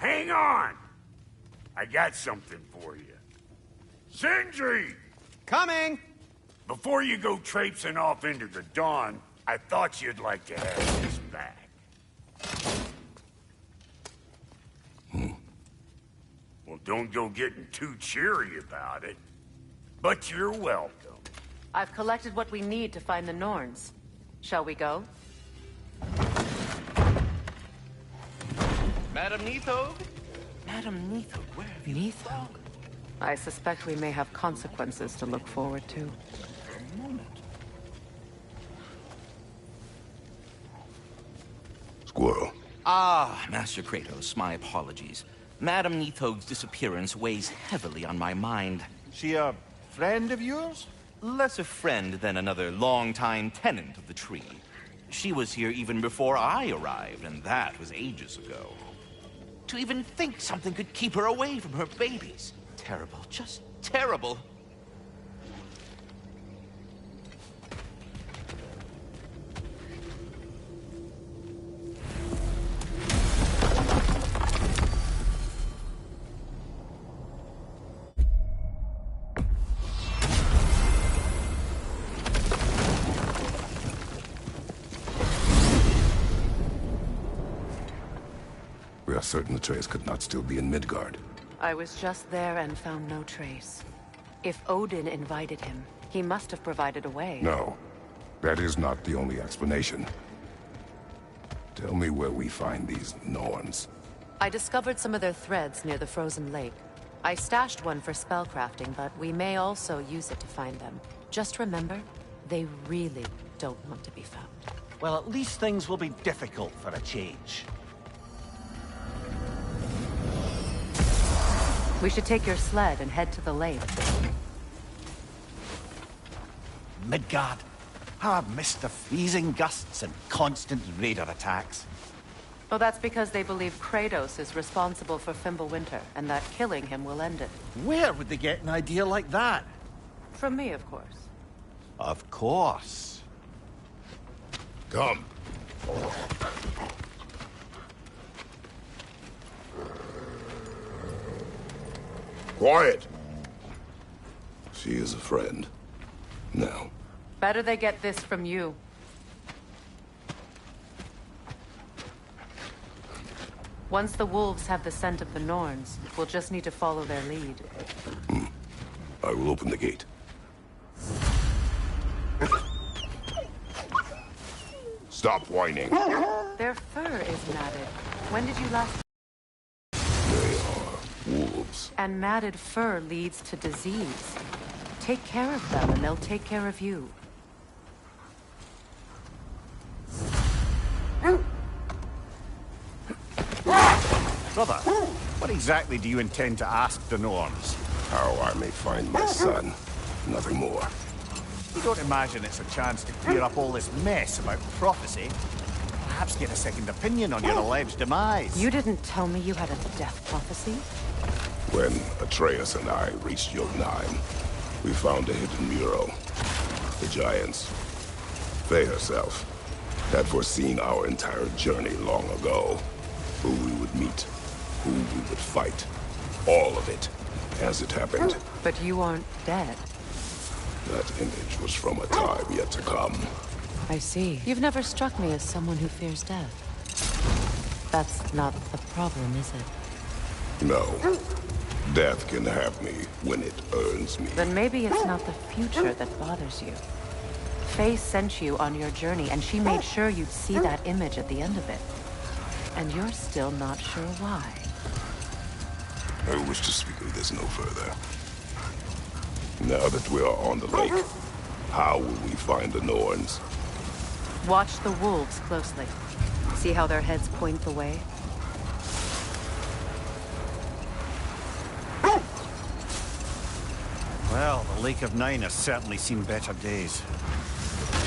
Hang on! I got something for you. Sindri! Coming! Before you go traipsing off into the dawn, I thought you'd like to have this back. Well, don't go getting too cheery about it. But you're welcome. I've collected what we need to find the Norns. Shall we go? Madam Neathog? Madam Neathog, where have you gone? I suspect we may have consequences to look forward to. For a moment. Squirrel. Ah, Master Kratos, my apologies. Madam Neathog's disappearance weighs heavily on my mind. She a friend of yours? Less a friend than another long-time tenant of the tree. She was here even before I arrived, and that was ages ago. To even think something could keep her away from her babies. Terrible, just terrible. We are certain Atreus could not still be in Midgard. I was just there and found no trace. If Odin invited him, he must have provided a way. No, that is not the only explanation. Tell me where we find these Norns. I discovered some of their threads near the frozen lake. I stashed one for spellcrafting, but we may also use it to find them. Just remember, they really don't want to be found. Well, at least things will be difficult for a change. We should take your sled and head to the lake. Midgard. How I've missed the freezing gusts and constant raider attacks. Well, that's because they believe Kratos is responsible for Fimbulwinter, and that killing him will end it. Where would they get an idea like that? From me, of course. Of course. Come. Quiet! She is a friend. Now. Better they get this from you. Once the wolves have the scent of the Norns, we'll just need to follow their lead. I will open the gate. Stop whining. Their fur is matted. When did you last... They are wolves. And matted fur leads to disease. Take care of them, and they'll take care of you. Brother, what exactly do you intend to ask the Norns? How I may find my son. Nothing more. You don't imagine it's a chance to clear up all this mess about prophecy? Perhaps get a second opinion on your alleged demise. You didn't tell me you had a death prophecy? When Atreus and I reached Jotunheim, we found a hidden mural. The Giants, Faye herself, had foreseen our entire journey long ago. Who we would meet, who we would fight. All of it, as it happened. But you aren't dead. That image was from a time yet to come. I see. You've never struck me as someone who fears death. That's not the problem, is it? No. Death can have me when it earns me. Then maybe it's not the future that bothers you. Faye sent you on your journey, and she made sure you'd see that image at the end of it. And you're still not sure why. I wish to speak of this no further. Now that we are on the lake, how will we find the Norns? Watch the wolves closely. See how their heads point the way? Well, the Lake of Nine has certainly seen better days.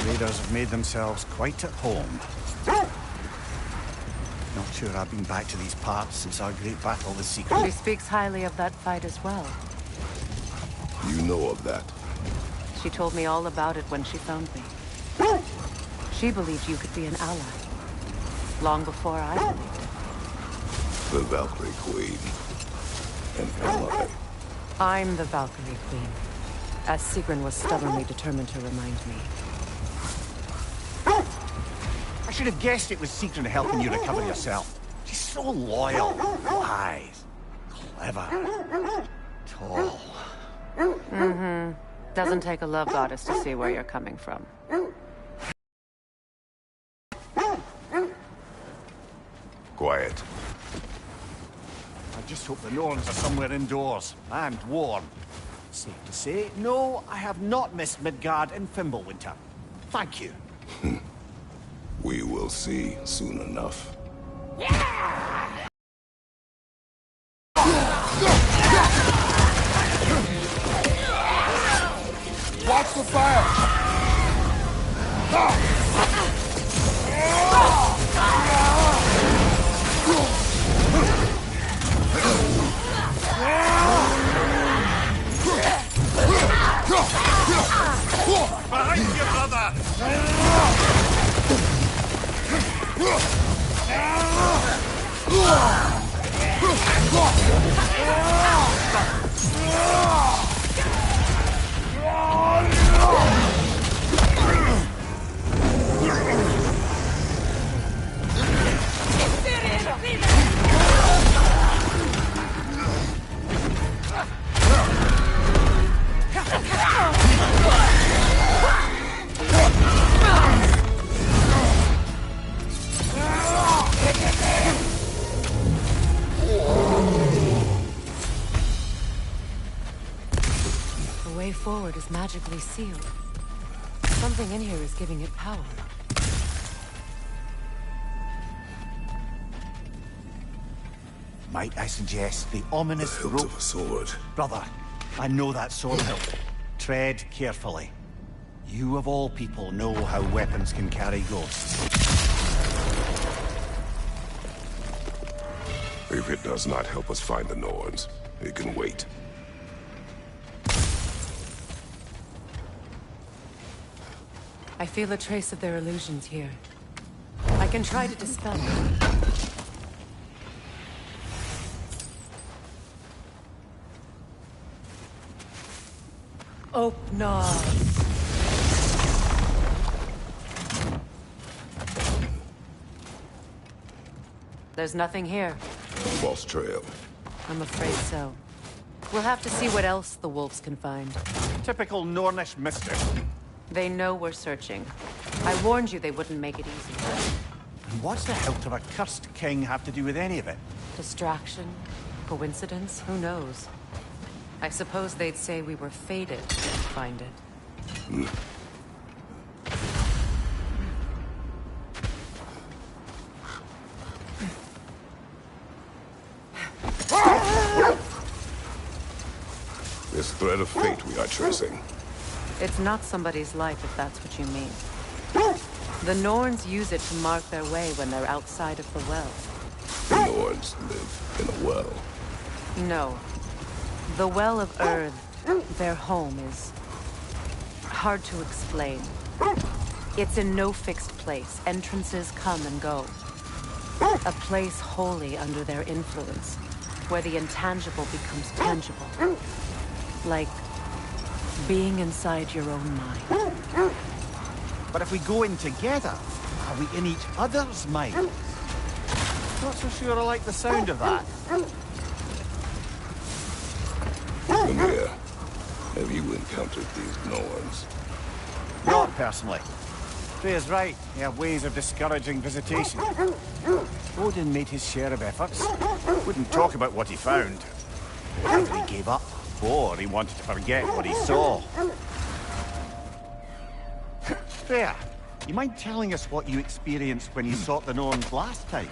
Raiders have made themselves quite at home. Not sure I've been back to these parts since our great battle with Secret. She speaks highly of that fight as well. You know of that? She told me all about it when she found me. She believed you could be an ally. Long before I believed it. The Valkyrie Queen. And ally. I'm the Valkyrie Queen, as Sigrun was stubbornly determined to remind me. I should have guessed it was Sigrun helping you recover yourself. She's so loyal, wise, clever, tall. Mm-hmm. Doesn't take a love goddess to see where you're coming from. Quiet. I just hope the Norns are somewhere indoors, and warm. Safe to say, no, I have not missed Midgard and Fimbulwinter. Thank you. We will see soon enough. Watch the fire! Behind you, brother! The way forward is magically sealed. Something in here is giving it power. Might I suggest the ominous Hilt rope? of a sword. Brother, I know that sword hilt. Tread carefully. You of all people know how weapons can carry ghosts. If it does not help us find the Norns, it can wait. I feel a trace of their illusions here. I can try to dispel them. Open up. There's nothing here. Lost trail. I'm afraid so. We'll have to see what else the wolves can find. Typical Nornish mystery. They know we're searching. I warned you they wouldn't make it easy. And what's the hilt of a cursed king have to do with any of it? Distraction? Coincidence? Who knows? I suppose they'd say we were fated to find it. This thread of fate we are tracing. It's not somebody's life, if that's what you mean. The Norns use it to mark their way when they're outside of the well. The Norns live in a well. No. The Well of Earth, their home, is hard to explain. It's in no fixed place. Entrances come and go. A place wholly under their influence, where the intangible becomes tangible. Like being inside your own mind. But if we go in together, are we in each other's minds? Not so sure I like the sound of that. Amir, have you encountered these Norns? Not personally. Freya's right. They have ways of discouraging visitation. Odin made his share of efforts. Wouldn't talk about what he found. Either he gave up, or he wanted to forget what he saw. Freya, you mind telling us what you experienced when you sought the Norns last time?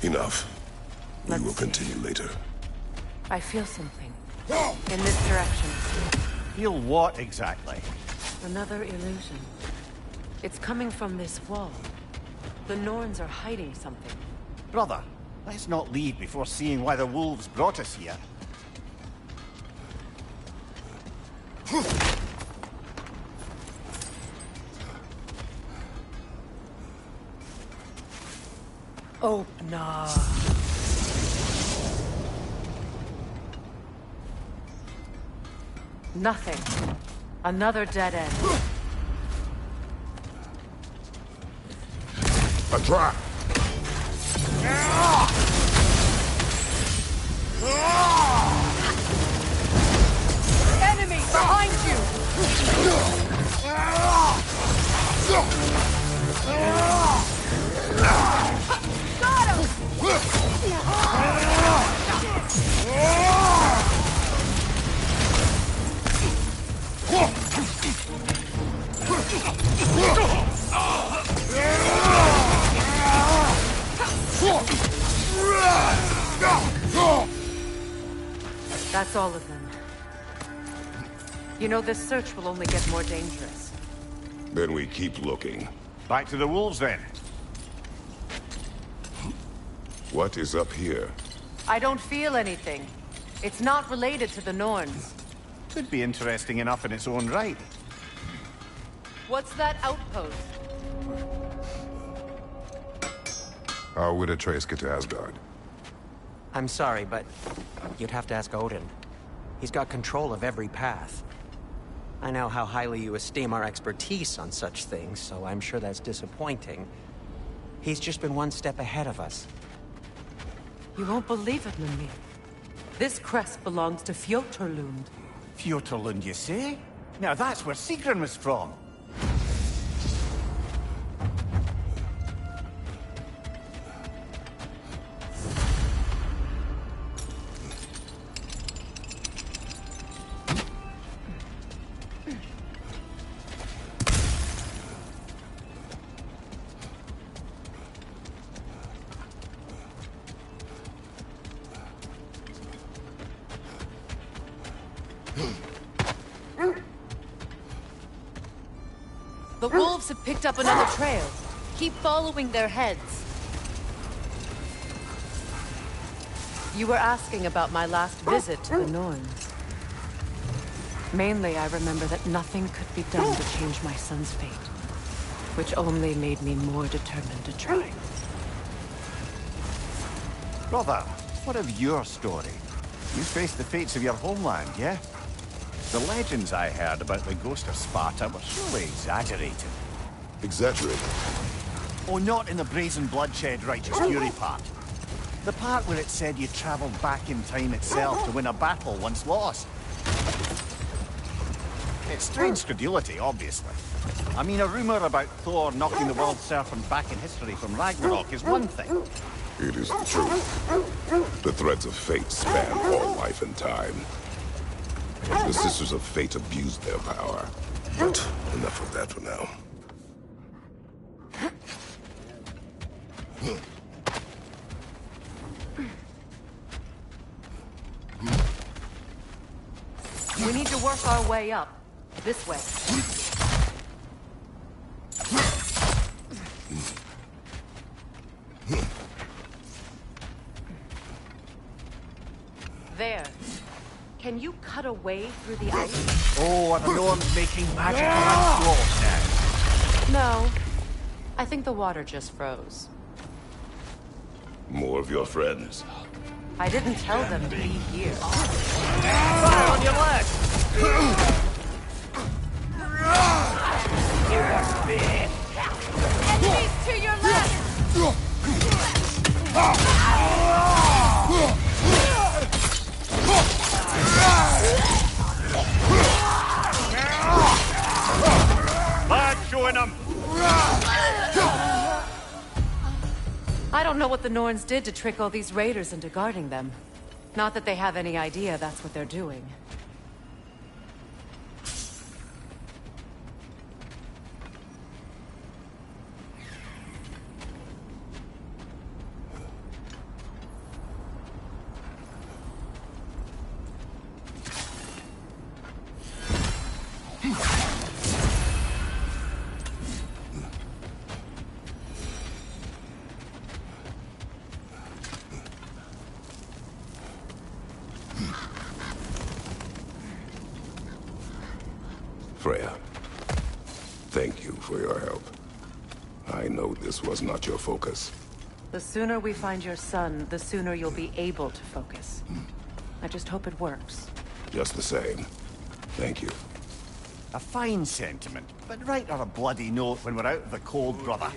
Enough. We Let's will see. continue later. I feel something. In this direction. Feel what exactly? Another illusion. It's coming from this wall. The Norns are hiding something. Brother, let's not leave before seeing why the wolves brought us here. Open up. Nothing. Another dead end. A trap! Enemy behind you! Got him! That's all of them. You know, this search will only get more dangerous. Then we keep looking. Back to the wolves, then. What is up here? I don't feel anything. It's not related to the Norns. Could be interesting enough in its own right. What's that outpost? How would Atreus get to Asgard? I'm sorry, but you'd have to ask Odin. He's got control of every path. I know how highly you esteem our expertise on such things, so I'm sure that's disappointing. He's just been one step ahead of us. You won't believe it, Mimir. This crest belongs to Fjoturlund. Fjoturlund, you say? Now that's where Sigrun was from. The wolves have picked up another trail. Keep following their heads. You were asking about my last visit to the Norns. Mainly, I remember that nothing could be done to change my son's fate, which only made me more determined to try. Brother, what of your story? You faced the fates of your homeland, yeah? The legends I heard about the ghost of Sparta were surely exaggerated. Exaggerated? Oh, not in the brazen bloodshed righteous fury part. The part where it said you travelled back in time itself to win a battle once lost. It's strange credulity, obviously. I mean, a rumour about Thor knocking the world serpent back in history from Ragnarok is one thing. It is the truth. The threads of fate span all life and time. The Sisters of Fate abused their power. But enough of that for now. We need to work our way up. This way. There. Can you cut a way through the ice? Oh, are the Norns making magical ice walls now? No. I think the water just froze. More of your friends. I didn't tell them to be here. Fire on your left! Enemies to your left! Lad, showing them! I don't know what the Norns did to trick all these raiders into guarding them. Not that they have any idea that's what they're doing. Freya, thank you for your help. I know this was not your focus. The sooner we find your son, the sooner you'll be able to focus. I just hope it works. Just the same, Thank you. A fine sentiment, but write her a bloody note when we're out of the cold, brother.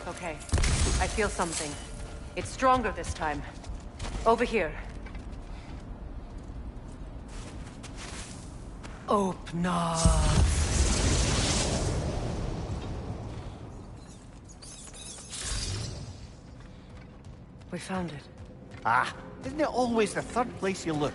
Okay, I feel something. It's stronger this time. Over here. Open up. We found it. Ah, isn't it always the third place you look?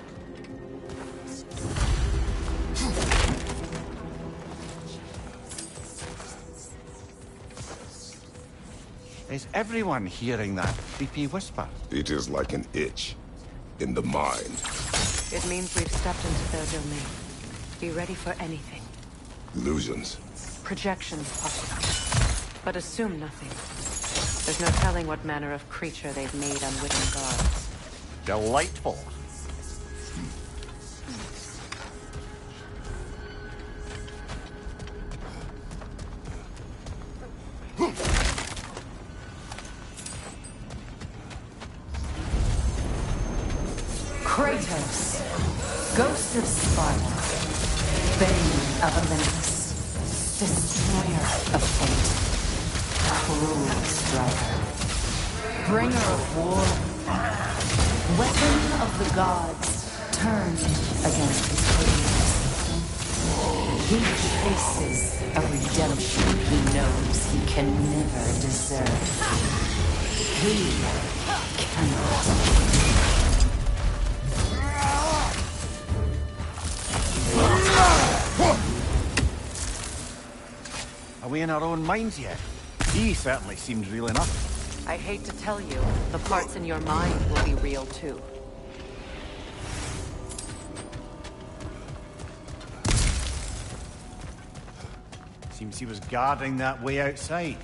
Is everyone hearing that creepy whisper? It is like an itch in the mind. It means we've stepped into their domain. Be ready for anything. Illusions. Projections, possibly. But assume nothing. There's no telling what manner of creature they've made unwitting gods. Delightful. Kratos, Ghost of Sparta, Bane of Olympus, Destroyer of Fate, Cruel Striker, Bringer of War, Weapon of the Gods, turned against his creators. He faces a redemption he knows he can never deserve. He cannot. Are we in our own minds yet? He certainly seems real enough. I hate to tell you, the parts in your mind will be real too. Seems he was guarding that way outside.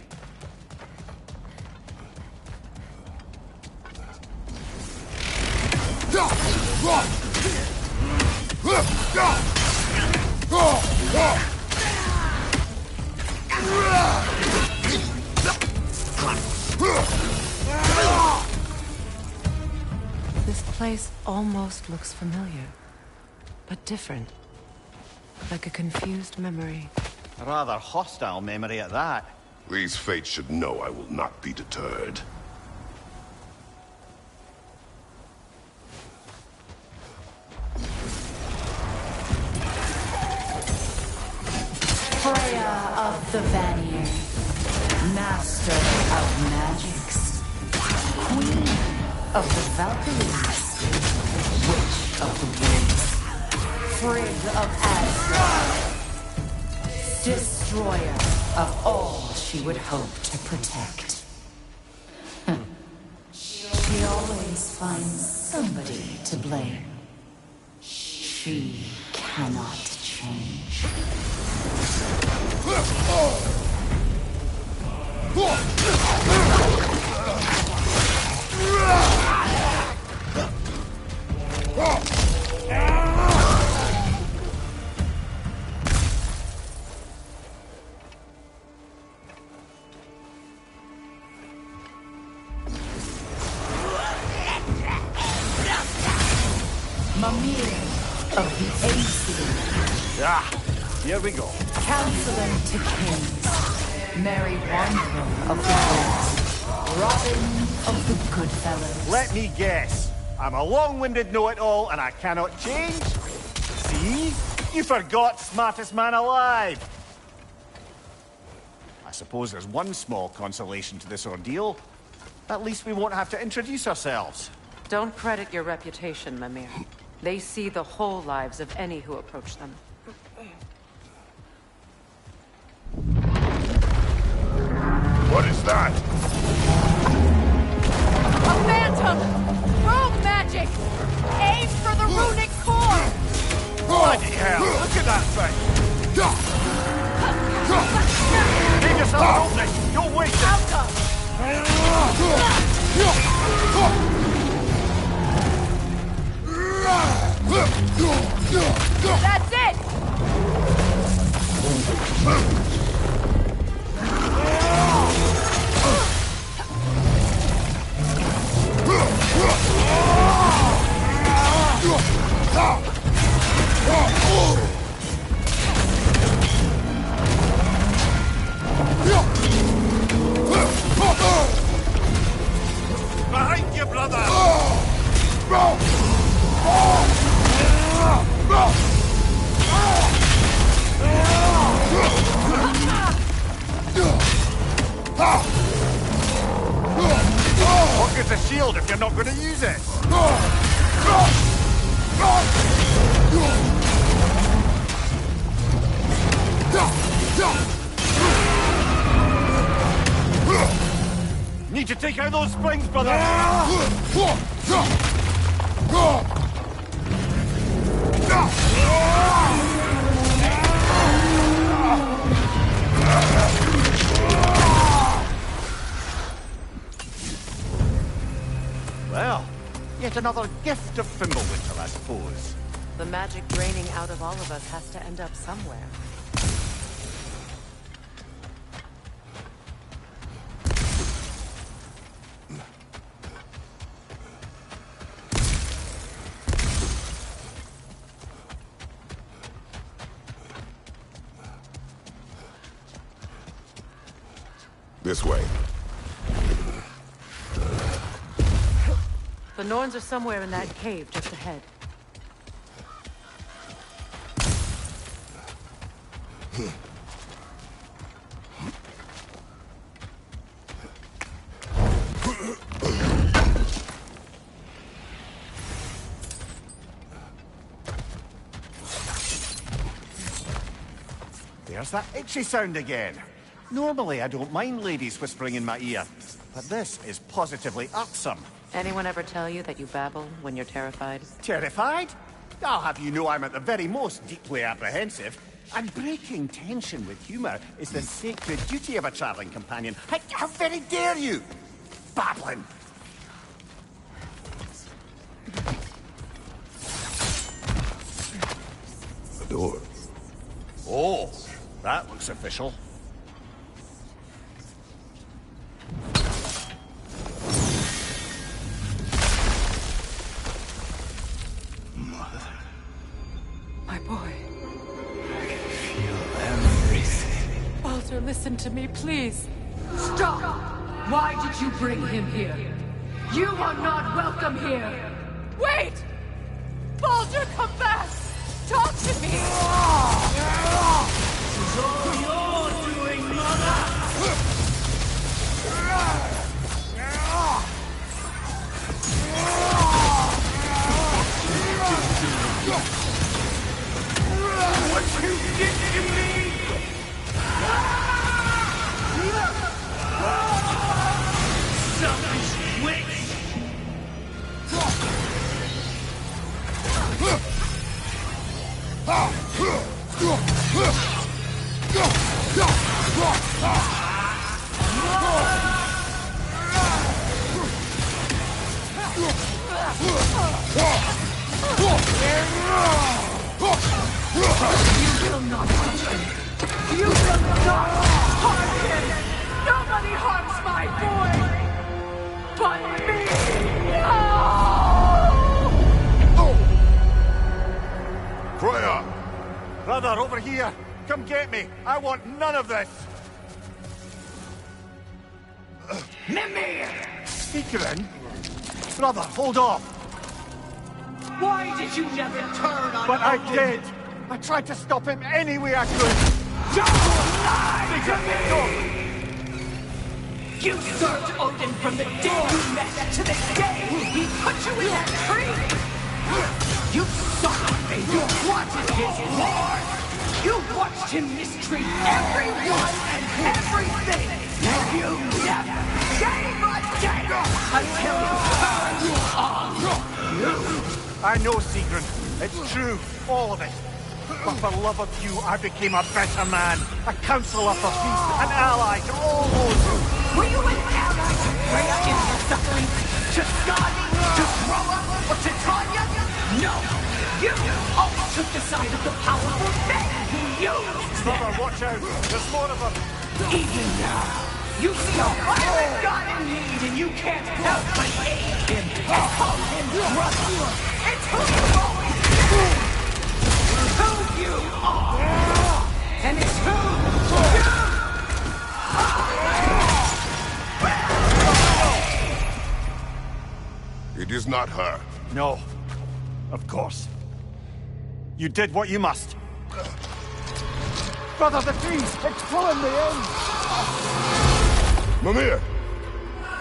This place almost looks familiar, but different. Like a confused memory. A rather hostile memory at that. These fates should know I will not be deterred. Freya of the Vanir, Master of Magics, Queen of the Valkyries, Witch of the Winds, Frigg of Asgard, Destroyer of all she would hope to protect. She always finds somebody to blame. She cannot change. Mimir of the Aesir. Ah, here we go. Counselor to kings, Merry Wanderer of the woods, Robin of the Goodfellows. Let me guess. I'm a long-winded know-it-all and I cannot change? See? You forgot smartest man alive. I suppose there's one small consolation to this ordeal. At least we won't have to introduce ourselves. Don't credit your reputation, Mimir. They see the whole lives of any who approach them. What is that? Welcome! Rogue magic! Aim for the runic core! Bloody hell! Look at that thing! Give yourself an opening! Don't waste it! Outcome! That's it! Behind you, brother! What good's a shield if you're not going to use it? Need to take out those springs, brother! Well, yet another gift of Fimbulwinter, I suppose. The magic draining out of all of us has to end up somewhere. This way. The Norns are somewhere in that cave just ahead. There's that itchy sound again. Normally, I don't mind ladies whispering in my ear, but this is positively irksome. Anyone ever tell you that you babble when you're terrified? Terrified? I'll have you know I'm at the very most deeply apprehensive. And breaking tension with humour is the sacred duty of a travelling companion. How very dare you! Babbling! The door. Oh, that looks official. My boy. I can feel everything. Baldur, listen to me, please. Stop! Why did you bring him here? You are not welcome here! Wait! Baldur, come back! Talk to me! It's all your doing, mother! What you did to me! Selfish witch! You will not touch him! You will not harm him! Nobody harms my boy! But me! No! Freya! Brother, over here! Come get me! I want none of this! Mimir! Speakerin? Brother, hold off! Why did you never turn on But I Odin? did! I tried to stop him any way I could! Don't lie to me! You served Odin from the day you met to the day he put you in that tree! You saw him, you wanted his war! You watched him mistreat everyone and everything! And you never shave a day until you turn on you. I know, Sigrun. It's true, all of it. But for love of you, I became a better man, a counselor for peace, an ally to all those who... Were you an ally to Freya in her suffering? To Skadi? To Groa? Or to Tanya? No! You always took the side of the powerful men who used them! Brother, watch out! There's more of them! Even now, you see a violent god in need and you can't help but aid him and call him brother! It's who you've always been! Who you are! And it's who you are! It is not her. No. Of course. You did what you must. Brother, the trees! It's pulling me in! Mimir!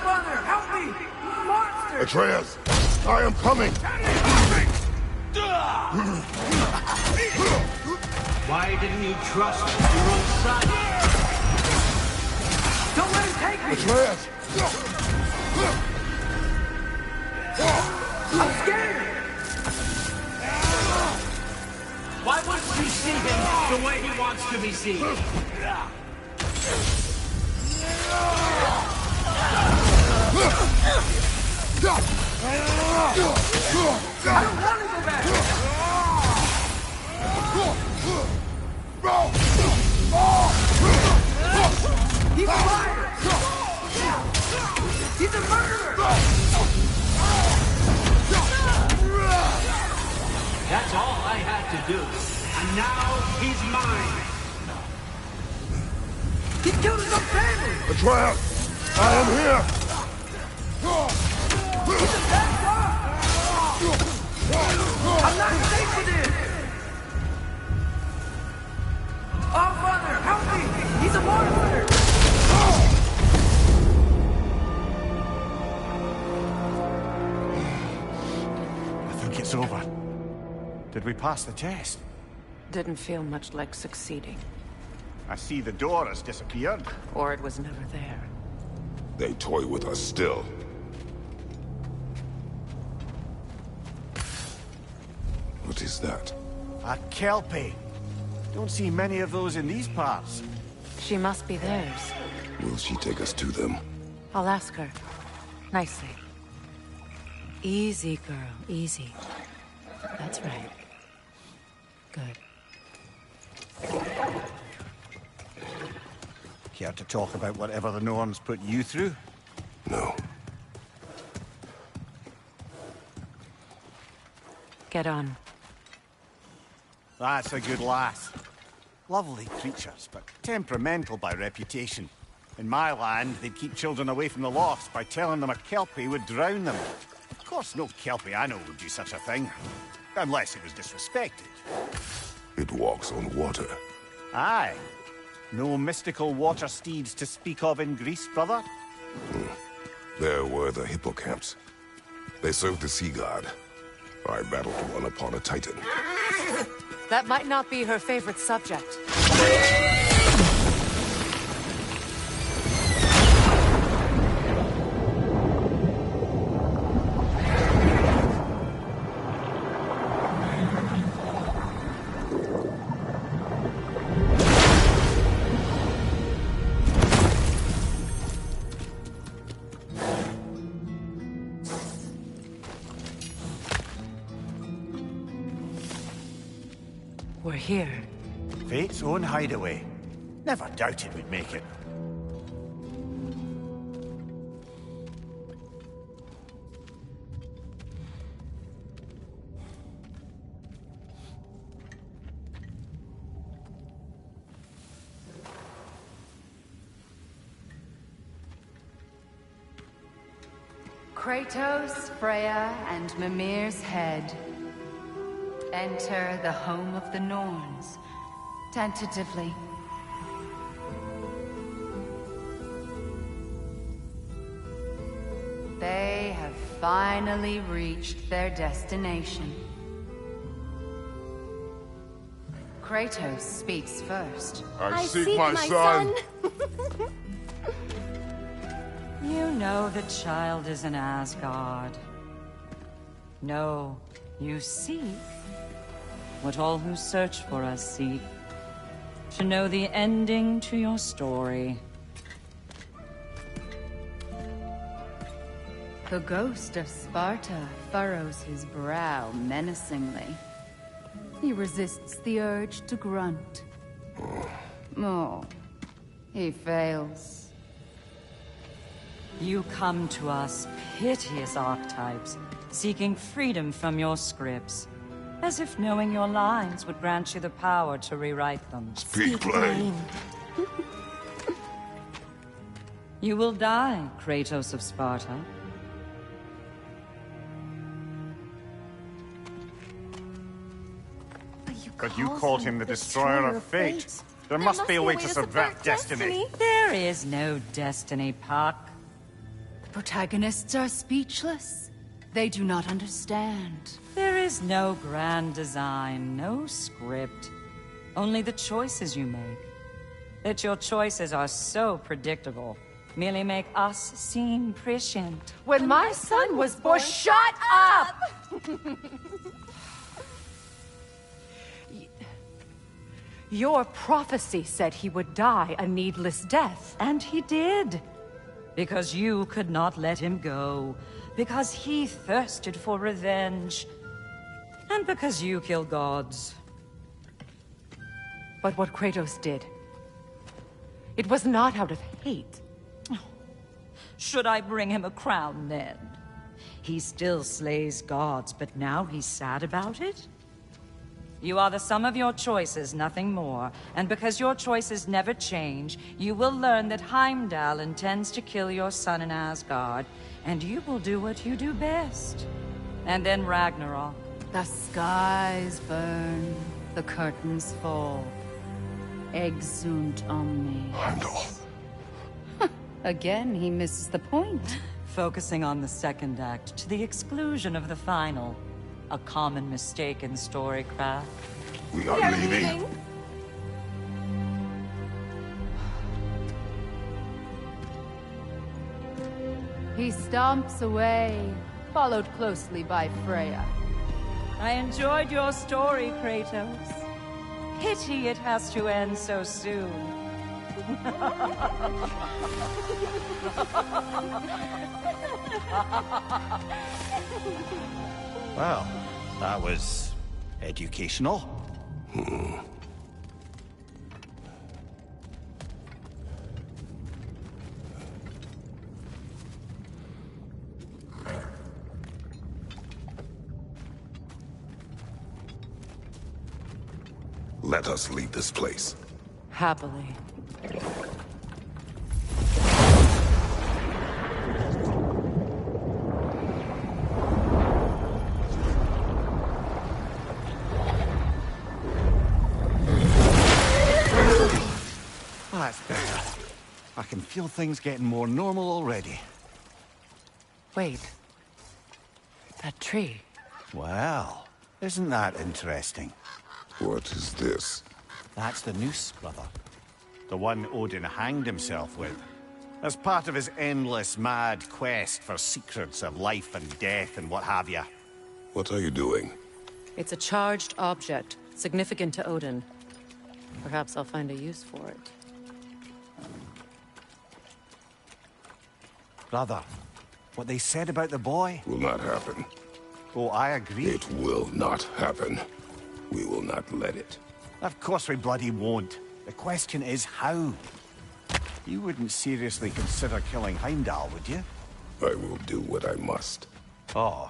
Brother, help me! Monster! Atreus! I am coming! Why didn't you trust your own son? Don't let him take me! Atreus! I'm scared! Why wouldn't you see him the way he wants to be seen? I don't want to go back! He's a liar! He's a murderer! That's all I had to do. And now he's mine. He killed his own family! Atreus! I am here! He's a bad guy! I'm not safe with him! Oh, Father, help me! He's a monster! I think it's over. Did we pass the test? Didn't feel much like succeeding. I see the door has disappeared. Or it was never there. They toy with us still. What is that? A Kelpie. Don't see many of those in these parts. She must be theirs. Will she take us to them? I'll ask her. Nicely. Easy, girl. Easy. That's right. Good. Care to talk about whatever the Norns put you through? No. Get on. That's a good lass. Lovely creatures, but temperamental by reputation. In my land, they'd keep children away from the lofts by telling them a Kelpie would drown them. Of course, no Kelpie I know would do such a thing. Unless it was disrespected. It walks on water. Aye. No mystical water steeds to speak of in Greece, brother? There were the hippocamps. They served the sea god. I battled one upon a titan. That might not be her favorite subject. We're here. Fate's own hideaway. Never doubted we'd make it. Kratos, Freya, and Mimir's head. Enter the home of the Norns, tentatively. They have finally reached their destination. Kratos speaks first. I seek my son. You know the child is in Asgard. No, you seek what all who search for us seek. To know the ending to your story. The ghost of Sparta furrows his brow menacingly. He resists the urge to grunt. Oh, he fails. You come to us, piteous archetypes, seeking freedom from your scripts. As if knowing your lines would grant you the power to rewrite them. Speak plain. You will die, Kratos of Sparta. But you called him the destroyer of fate. There must be a way to subvert destiny. There is no destiny, Puck. The protagonists are speechless. They do not understand. There is no grand design, no script. Only the choices you make. That your choices are so predictable merely make us seem prescient. When my son was born, shut up! Your prophecy said he would die a needless death. And he did. Because you could not let him go. Because he thirsted for revenge. And because you kill gods. But what Kratos did, it was not out of hate. Should I bring him a crown then? He still slays gods, but now he's sad about it? You are the sum of your choices, nothing more. And because your choices never change, you will learn that Heimdall intends to kill your son in Asgard, and you will do what you do best. And then Ragnarok. The skies burn, the curtains fall. Exunt omni. Heimdall. Again, he misses the point. Focusing on the second act to the exclusion of the final. A common mistake in storycraft. We are leaving. He stomps away, followed closely by Freya. I enjoyed your story, Kratos. Pity it has to end so soon. Well, that was educational. Let us leave this place. Happily. That's better. I can feel things getting more normal already. Wait. That tree. Well, isn't that interesting? What is this? That's the noose, brother. The one Odin hanged himself with. As part of his endless, mad quest for secrets of life and death and what have you. What are you doing? It's a charged object, significant to Odin. Perhaps I'll find a use for it. Brother, what they said about the boy? Will not happen. Oh, I agree. It will not happen. We will not let it. Of course we bloody won't. The question is how? You wouldn't seriously consider killing Heimdall, would you? I will do what I must. Oh,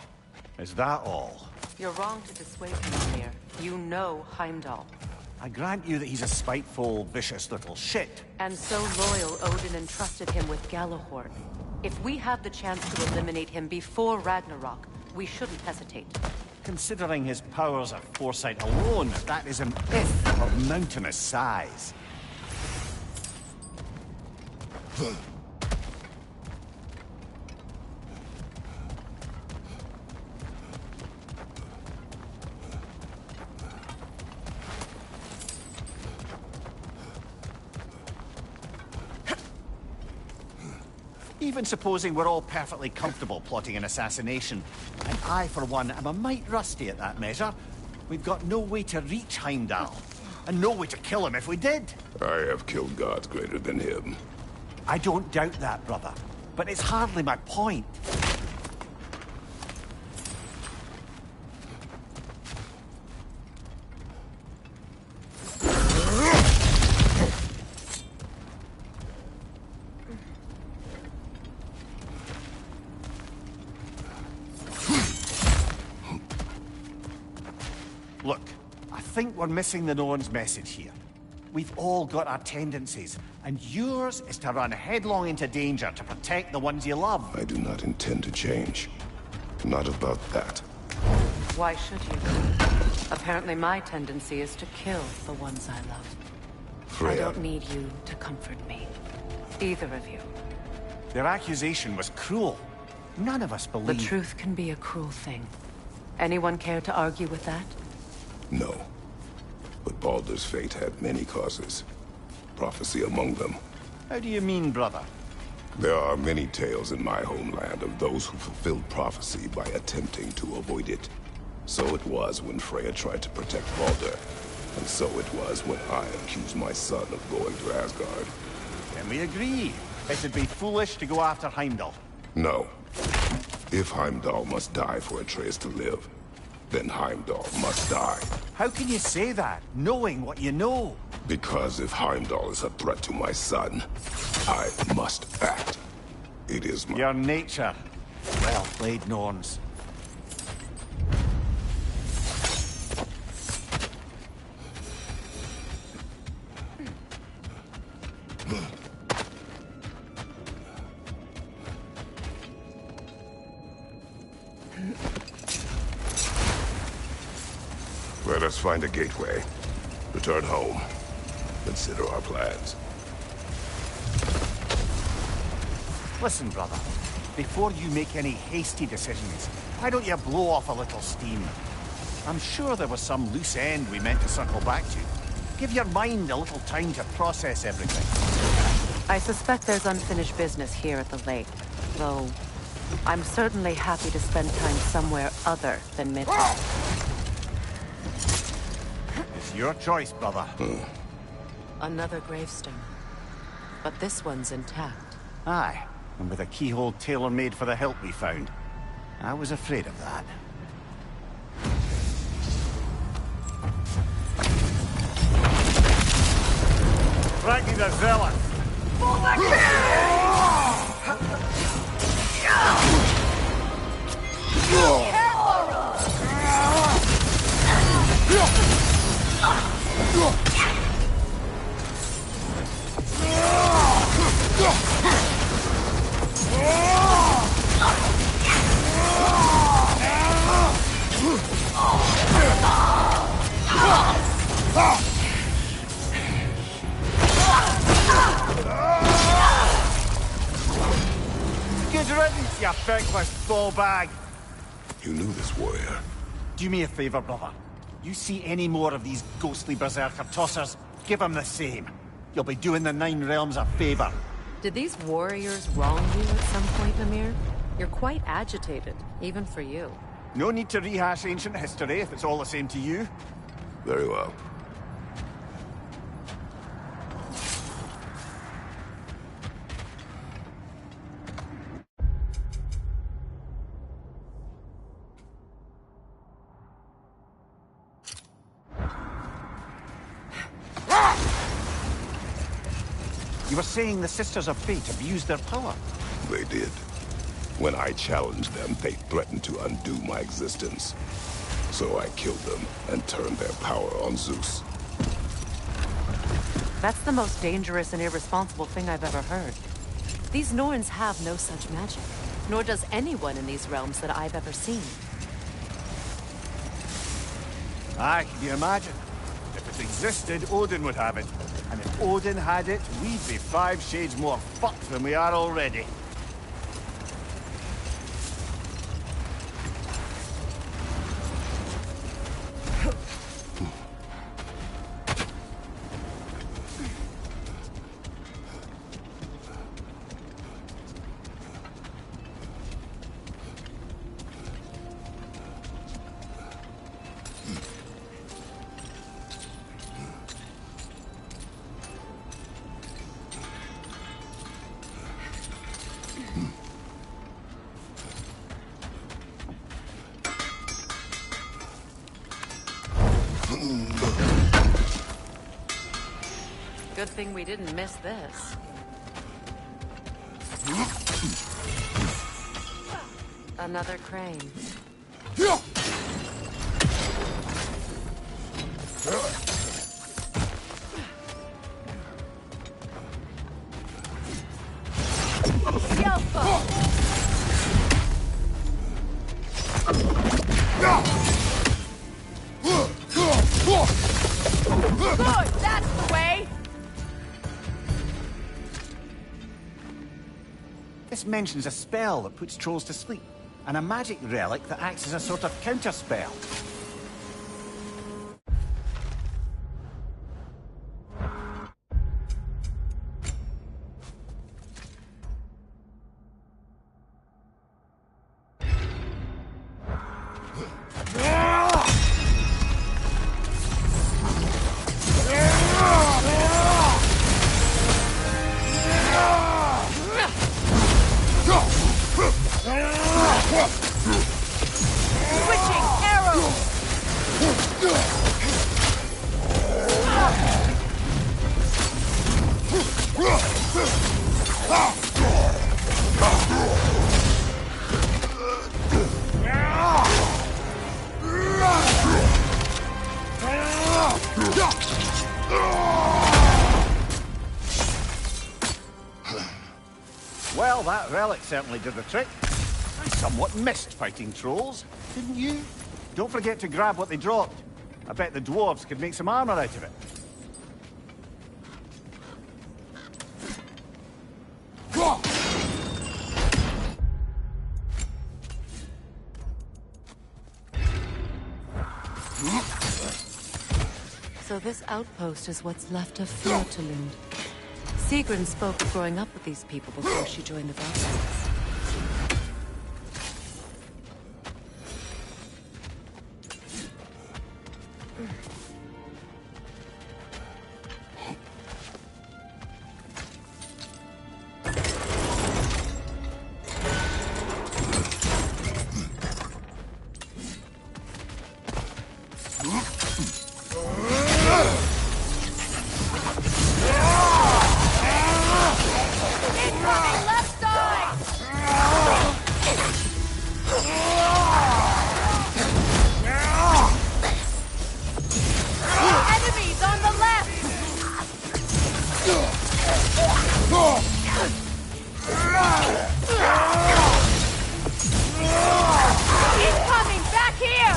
is that all? You're wrong to dissuade him, Mimir. You know Heimdall. I grant you that he's a spiteful, vicious little shit. And so loyal, Odin entrusted him with Gjallarhorn. If we have the chance to eliminate him before Ragnarok, we shouldn't hesitate. Considering his powers of foresight alone, that is an if of mountainous size. Even supposing we're all perfectly comfortable plotting an assassination. And I, for one, am a mite rusty at that measure. We've got no way to reach Heimdall. And no way to kill him if we did. I have killed gods greater than him. I don't doubt that, brother. But it's hardly my point. Look, I think we're missing the Norn's message here. We've all got our tendencies, and yours is to run headlong into danger to protect the ones you love. I do not intend to change. Not about that. Why should you? Apparently my tendency is to kill the ones I love. Freya. I don't need you to comfort me. Either of you. Their accusation was cruel. None of us believe... The truth can be a cruel thing. Anyone care to argue with that? No. But Baldur's fate had many causes. Prophecy among them. How do you mean, brother? There are many tales in my homeland of those who fulfilled prophecy by attempting to avoid it. So it was when Freya tried to protect Baldur. And so it was when I accused my son of going to Asgard. Then we agree. It'd be foolish to go after Heimdall. No. If Heimdall must die for Atreus to live, then Heimdall must die. How can you say that, knowing what you know? Because if Heimdall is a threat to my son, I must act. It is my... Your nature. Well played, Norns. Let us find a gateway. Return home. Consider our plans. Listen, brother. Before you make any hasty decisions, why don't you blow off a little steam? I'm sure there was some loose end we meant to circle back to. Give your mind a little time to process everything. I suspect there's unfinished business here at the lake, though I'm certainly happy to spend time somewhere other than Midgard. It's your choice, brother. Another gravestone. But this one's intact. Aye, and with a keyhole tailor-made for the hilt we found. I was afraid of that. Ragnar the Zealot! Fall back Good riddance, you feckless ball bag! You knew this warrior. Do me a favor, brother. You see any more of these ghostly berserker tossers, give them the same. You'll be doing the Nine Realms a favor. Did these warriors wrong you at some point, Mimir? You're quite agitated, even for you. No need to rehash ancient history if it's all the same to you. Very well. You were saying the Sisters of Fate abused their power. They did. When I challenged them, they threatened to undo my existence. So I killed them and turned their power on Zeus. That's the most dangerous and irresponsible thing I've ever heard. These Norns have no such magic, nor does anyone in these realms that I've ever seen. Aye, can you imagine? If it existed, Odin would have it. And if Odin had it, we'd be 5 shades more fucked than we are already. Good thing we didn't miss this. Another crane. Good, that's the way! This mentions a spell that puts trolls to sleep, and a magic relic that acts as a sort of counterspell. Switching arrows! Well, that relic certainly did the trick. I somewhat missed fighting trolls, didn't you? Don't forget to grab what they dropped. I bet the dwarves could make some armor out of it. So this outpost is what's left of Fjortulund. Sigrun spoke of growing up with these people before she joined the Vikings. Incoming left side! Enemies on the left! Incoming back here!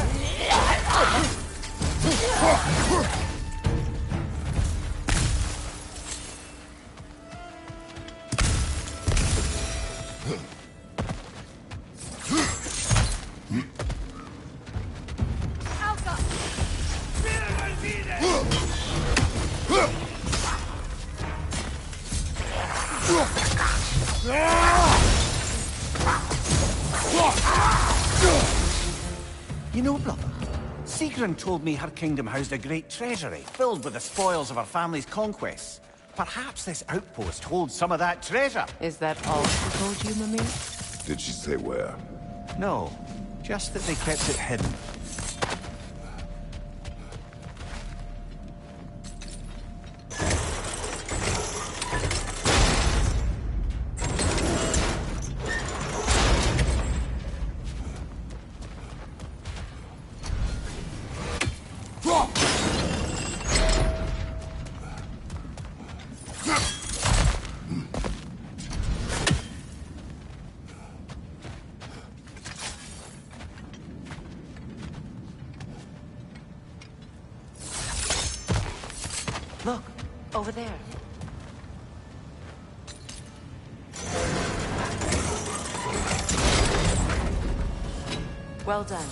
Alka! You know, brother, Sigrun told me her kingdom housed a great treasury filled with the spoils of her family's conquests. Perhaps this outpost holds some of that treasure. Is that all she told you, Mimir? Did she say where? No, just that they kept it hidden. Look, over there. Well done.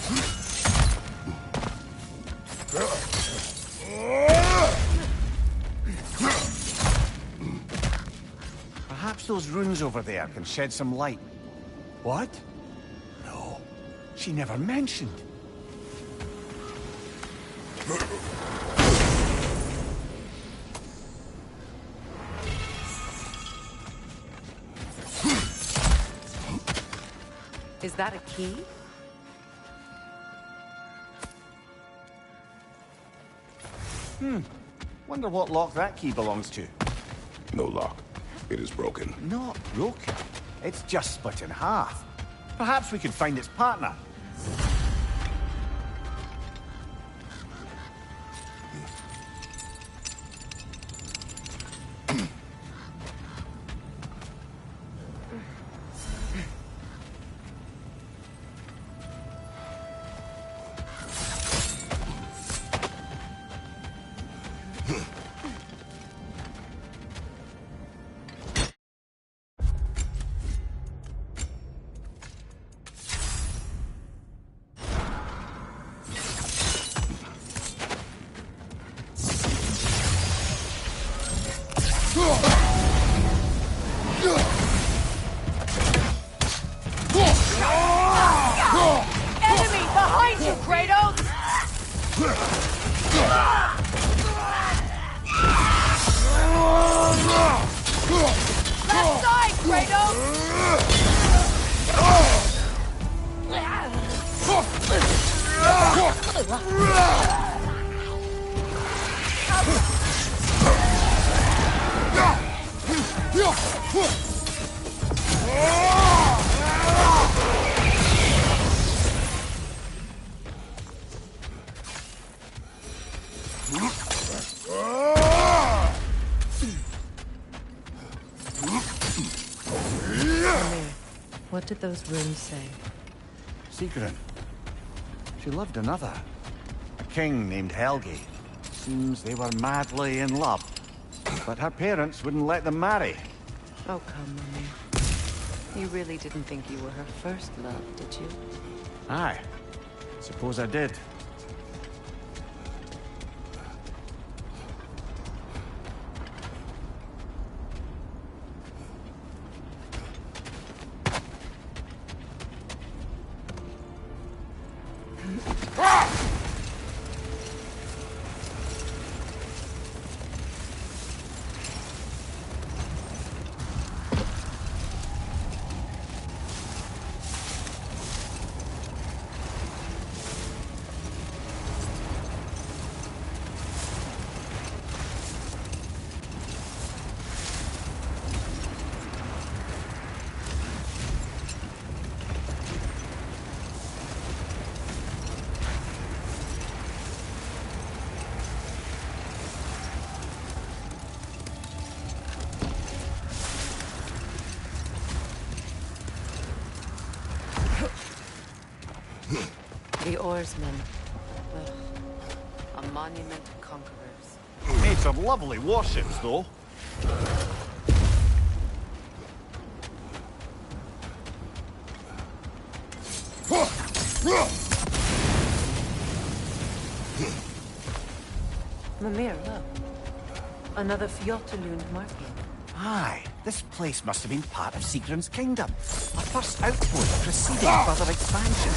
Perhaps those runes over there can shed some light. What? No, she never mentioned. Is that a key? Wonder what lock that key belongs to. No lock. It is broken. Not broken. It's just split in half. Perhaps we could find its partner. Enemy behind you, Kratos! Left side, Kratos! What did those runes say? Sigrun. She loved another. A king named Helgi. Seems they were madly in love. But her parents wouldn't let them marry. Oh, come, Mummy. You really didn't think you were her first love, did you? Aye. Suppose I did. The oarsmen. Ugh. A monument of conquerors. Made some lovely warships, though. Mimir, look. Another Fjotalund marking. Aye, this place must have been part of Sigrun's kingdom. A first outpost preceding further expansion.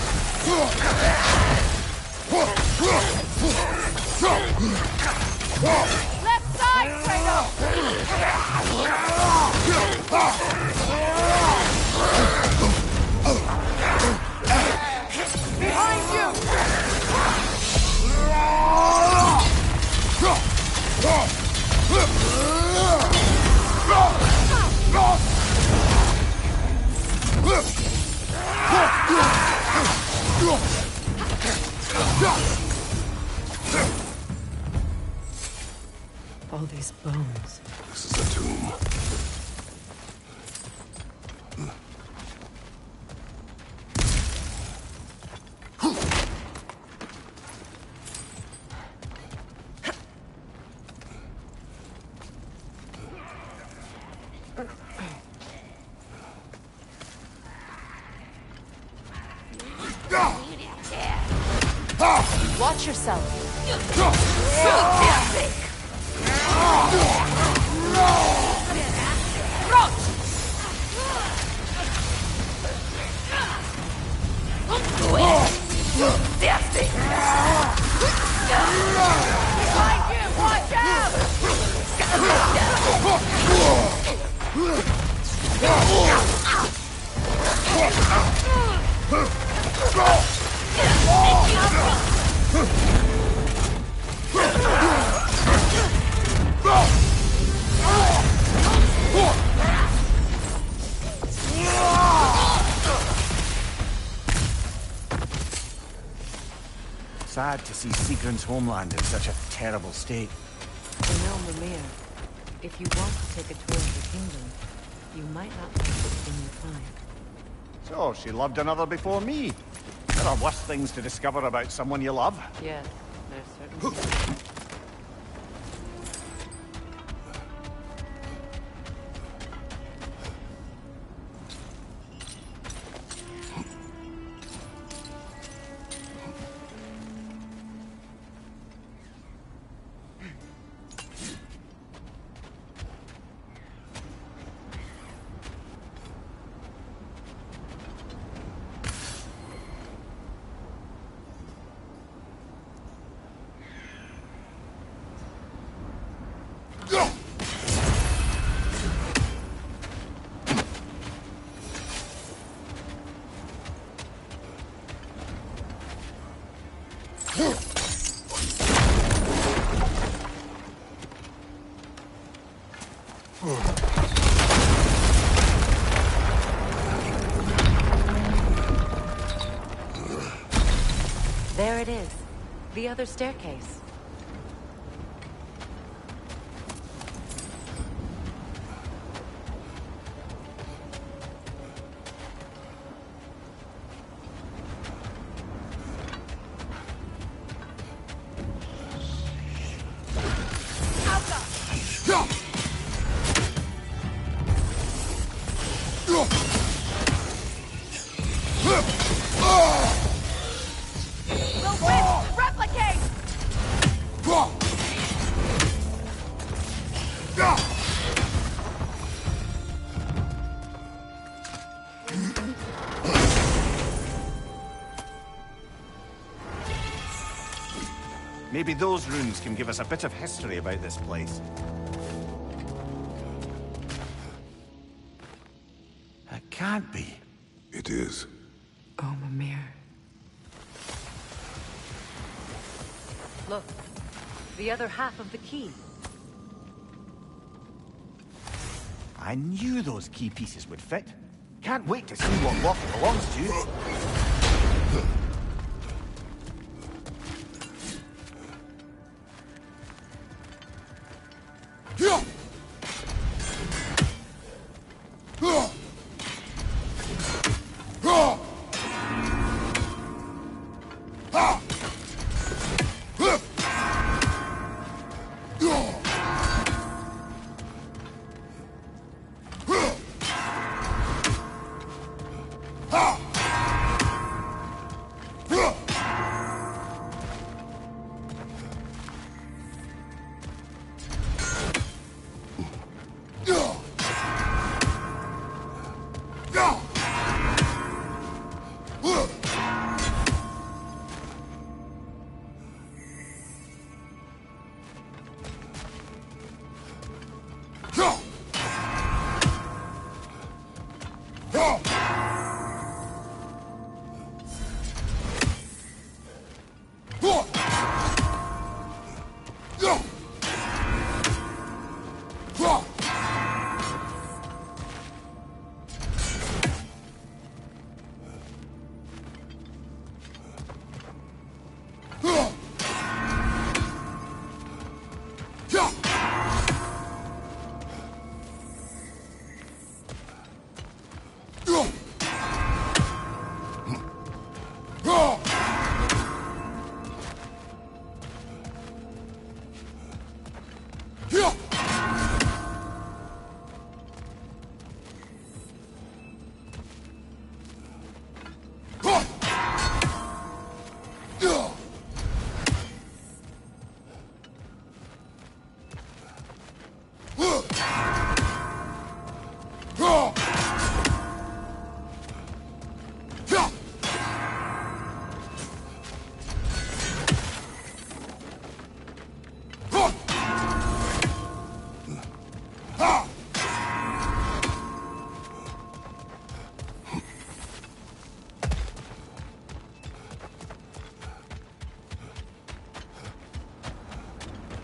Left side, Kratos! Behind you! All these bones. This is a tomb. Watch yourself. Behind you! Watch out! sad to see Sigrun's homeland in such a terrible state. You know, Mimir, if you want to take a tour of the kingdom, you might not like it in your time. So, she loved another before me. There are worse things to discover about someone you love. Yes, there's certainly... There it is. The other staircase. Maybe those runes can give us a bit of history about this place. It can't be. It is. Oh, Mimir. Look, the other half of the key. I knew those key pieces would fit. Can't wait to see what lock it belongs to.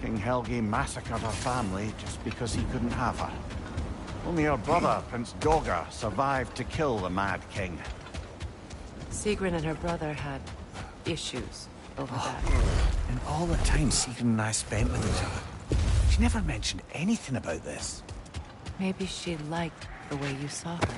King Helgi massacred her family just because he couldn't have her. Only her brother, Prince Dogger, survived to kill the Mad King. Sigrun and her brother had issues. over that. And all the time Sigrun and I spent with each other, she never mentioned anything about this. Maybe she liked the way you saw her.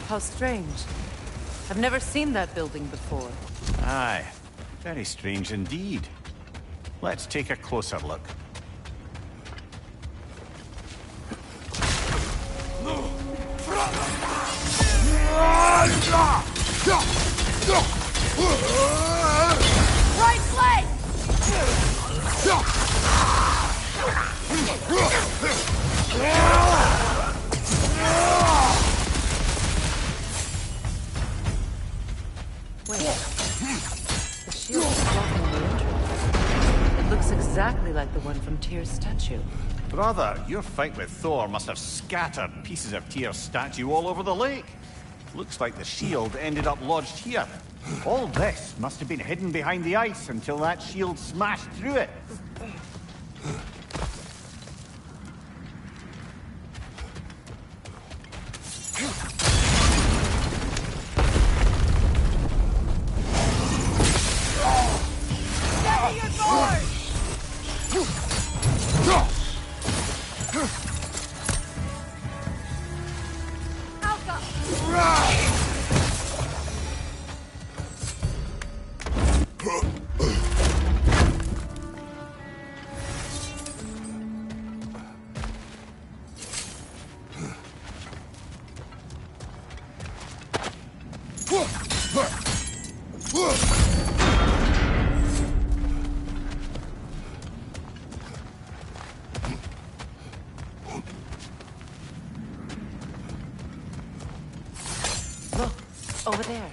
How strange. I've never seen that building before. Aye, very strange indeed. Let's take a closer look. Right flank! Wait. The shield is blocking the entrance. It looks exactly like the one from Tyr's statue. Brother, your fight with Thor must have scattered pieces of Tyr's statue all over the lake. Looks like the shield ended up lodged here. All this must have been hidden behind the ice until that shield smashed through it. Steady your sword! Look, over there.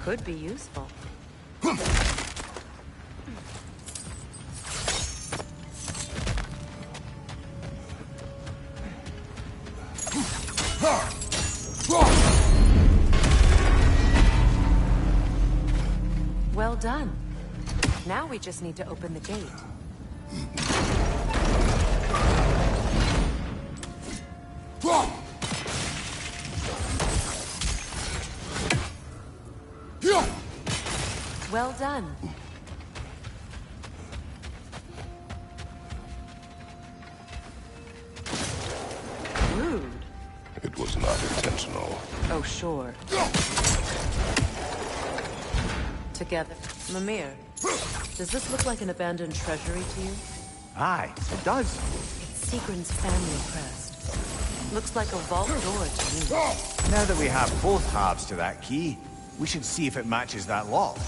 Could be useful. Well done. Now we just need to open the gate. Well done. Rude. It was not intentional. Oh, sure. Together. Mimir, does this look like an abandoned treasury to you? Aye, it does. It's Sigrun's family crest. Looks like a vault door to me. Now that we have both halves to that key, we should see if it matches that lock.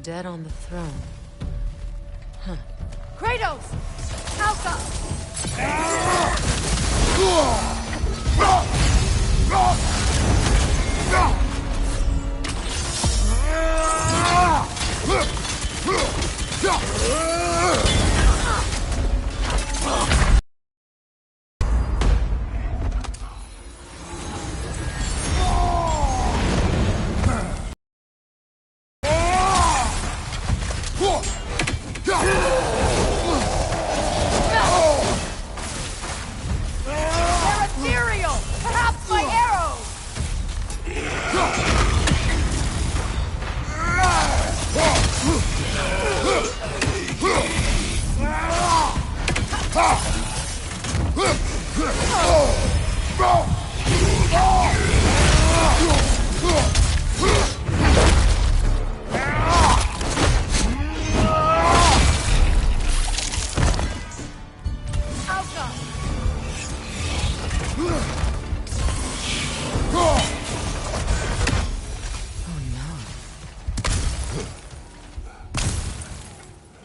Dead on the throne. Huh. Kratos! Alka!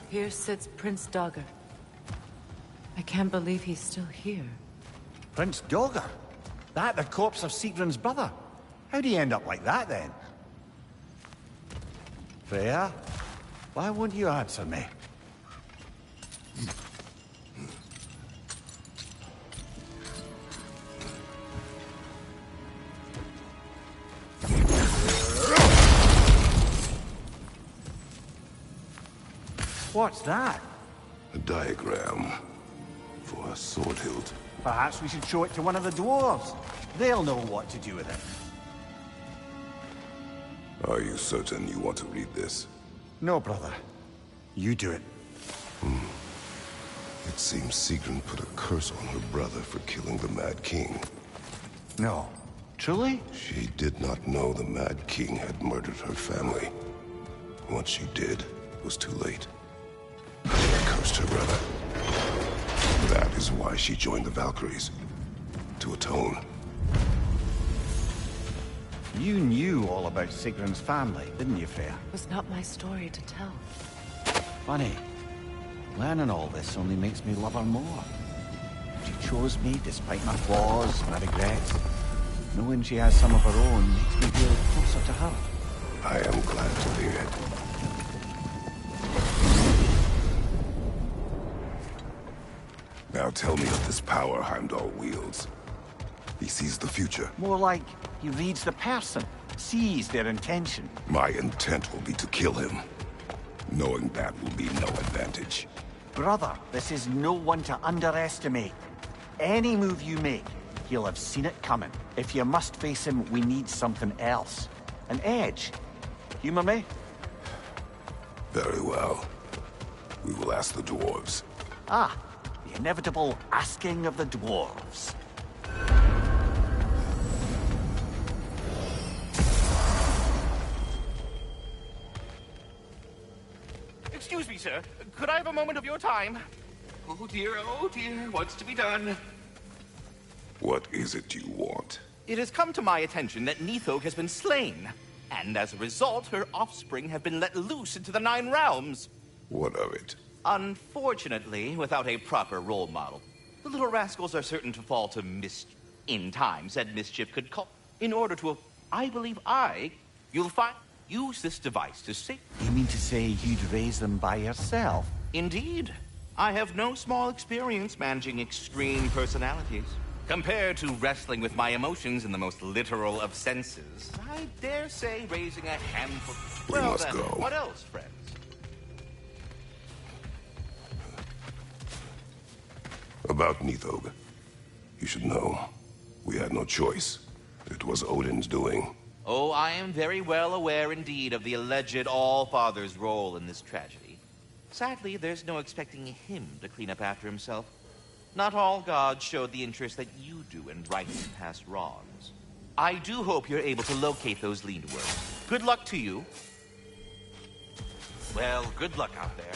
Here sits Prince Dogger. I can't believe he's still here. Prince Dogger? That the corpse of Sigrun's brother? How'd he end up like that, then? Freya? Why won't you answer me? What's that? A diagram for a sword hilt. Perhaps we should show it to one of the dwarves. They'll know what to do with it. Are you certain you want to read this? No, brother. You do it. It seems Sigrun put a curse on her brother for killing the Mad King. No. Truly? She did not know the Mad King had murdered her family. Once she did, it was too late. She cursed her brother. That is why she joined the Valkyries. To atone. You knew all about Sigrun's family, didn't you, Freya? It was not my story to tell. Funny. Learning all this only makes me love her more. She chose me despite my flaws, my regrets. Knowing she has some of her own makes me feel closer to her. I am glad to hear it. Now tell me of this power Heimdall wields. He sees the future. More like he reads the person, sees their intention. My intent will be to kill him. Knowing that will be no advantage. Brother, this is no one to underestimate. Any move you make, he'll have seen it coming. If you must face him, we need something else. An edge. Humor me? Very well. We will ask the dwarves. Ah, the inevitable asking of the dwarves. Excuse me, sir. Could I have a moment of your time? Oh dear, what's to be done? What is it you want? It has come to my attention that Nithog has been slain, and as a result, her offspring have been let loose into the Nine Realms. What of it? Unfortunately, without a proper role model, the little rascals are certain to fall to mischief. In time, said mischief could call. In order to, I believe you'll find, use this device to save. You mean to say you'd raise them by yourself? Indeed. I have no small experience managing extreme personalities. Compared to wrestling with my emotions in the most literal of senses, I dare say raising a handful... We must then, go. What else, friends? About Nithog. You should know. We had no choice. It was Odin's doing. Oh, I am very well aware indeed of the alleged All-Father's role in this tragedy. Sadly, there's no expecting him to clean up after himself. Not all gods showed the interest that you do in righting past wrongs. I do hope you're able to locate those lead words. Good luck to you. Well, good luck out there.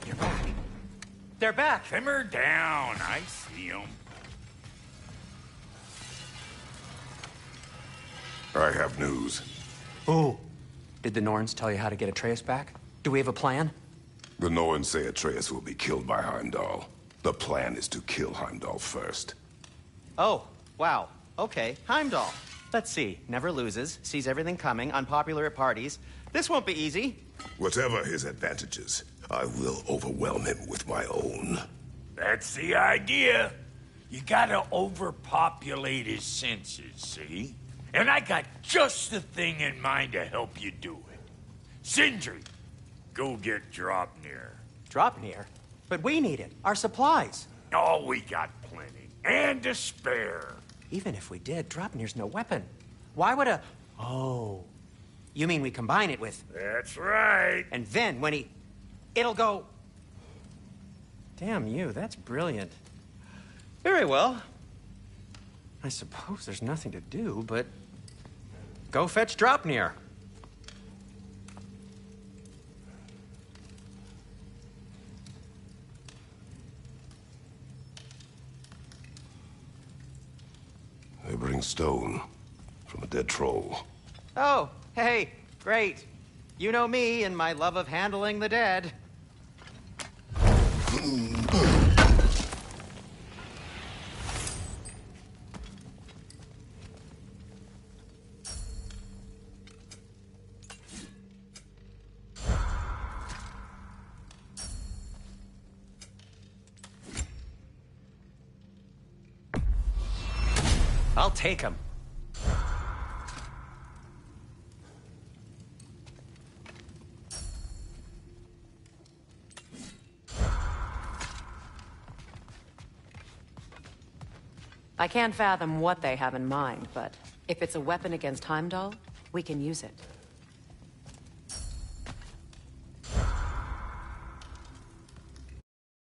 You're back. They're back. Simmer down. I see them. I have news. Oh. Did the Norns tell you how to get Atreus back? Do we have a plan? The Norns say Atreus will be killed by Heimdall. The plan is to kill Heimdall first. Oh, wow. Okay, Heimdall. Let's see. Never loses, sees everything coming, unpopular at parties. This won't be easy. Whatever his advantages, I will overwhelm him with my own. That's the idea. You gotta overpopulate his senses, see? And I got just the thing in mind to help you do it. Sindri, go get Dropnir. Dropnir? But we need it. Our supplies. Oh, we got plenty. And to spare. Even if we did, Dropnir's no weapon. Why would a... Oh. You mean we combine it with... That's right. And then when he... It'll go... Damn you, that's brilliant. Very well. I suppose there's nothing to do, but... Go fetch Dropnir. They bring stone from a dead troll. Oh, hey, great. You know me and my love of handling the dead. I'll take him. I can't fathom what they have in mind, but if it's a weapon against Heimdall, we can use it.